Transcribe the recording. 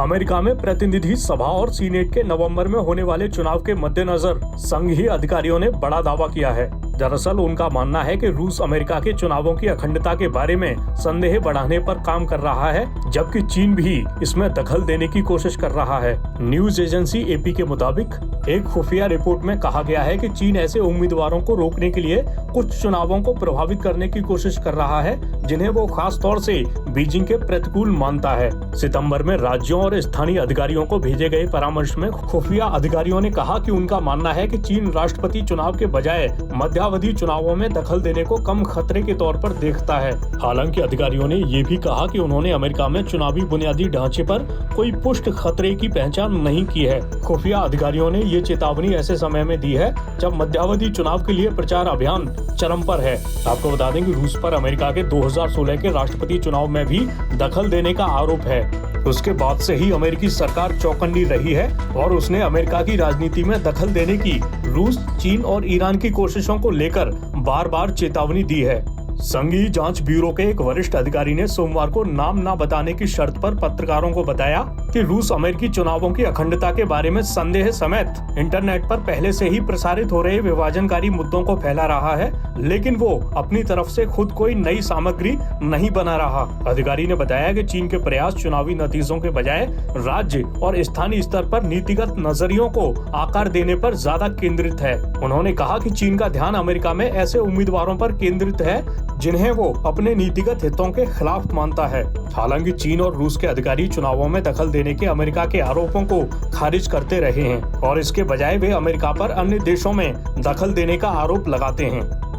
America में प्रतिनिधि सभा और सीनेट के नवंबर में होने वाले चुनाव के मद्देनजर संघीय अधिकारियों ने बड़ा दावा किया है। दरअसल उनका मानना है कि रूस अमेरिका के चुनावों की अखंडता के बारे में संदेह बढ़ाने पर काम कर रहा है, जबकि चीन भी इसमें दखल देने की कोशिश कर रहा है। न्यूज एजेंसी एपी के मुताबिक एक खुफिया रिपोर्ट में कहा गया है कि चीन ऐसे उम्मीदवारों को रोकने के लिए कुछ चुनावों को प्रभावित करने की कोशिश कर रहा है, जिन्हें वो खास तौर से बीजिंग के प्रतिकूल मानता है। सितंबर में राज्यों और स्थानीय अधिकारियों को भेजे गए परामर्श में खुफिया अधिकारियों ने कहा कि उनका मानना है कि चीन राष्ट्रपति चुनाव के बजाय मध्यावधि चुनावों में दखल देने को कम खतरे के तौर पर देखता है। हालांकि अधिकारियों ने ये भी कहा कि उन्होंने अमेरिका में चुनावी बुनियादी ढांचे पर कोई पुष्ट खतरे की पहचान नहीं की है। खुफिया अधिकारियों ने ये चेतावनी ऐसे समय में दी है जब मध्यावधि चुनाव के लिए प्रचार अभियान चरम पर है। आपको बता दें कि रूस पर अमेरिका के 2016 के राष्ट्रपति चुनाव में भी दखल देने का आरोप है। उसके बाद से ही अमेरिकी सरकार चौकन्नी रही है और उसने अमेरिका की राजनीति में दखल देने की रूस, चीन और ईरान की कोशिशों को लेकर बार बार चेतावनी दी है। संघीय जांच ब्यूरो के एक वरिष्ठ अधिकारी ने सोमवार को नाम न बताने की शर्त पर पत्रकारों को बताया कि रूस अमेरिकी चुनावों की अखंडता के बारे में संदेह समेत इंटरनेट पर पहले से ही प्रसारित हो रहे विभाजनकारी मुद्दों को फैला रहा है, लेकिन वो अपनी तरफ से खुद कोई नई सामग्री नहीं बना रहा। अधिकारी ने बताया कि चीन के प्रयास चुनावी नतीजों के बजाय राज्य और स्थानीय स्तर पर नीतिगत नजरियों को आकार देने पर ज्यादा केंद्रित है। उन्होंने कहा कि चीन का ध्यान अमेरिका में ऐसे उम्मीदवारों पर केंद्रित है जिन्हें वो अपने नीतिगत हितों के खिलाफ मानता है। हालांकि चीन और रूस के अधिकारी चुनावों में दखल देने के अमेरिका के आरोपों को खारिज करते रहे हैं और इसके बजाय वे अमेरिका पर अन्य देशों में दखल देने का आरोप लगाते हैं।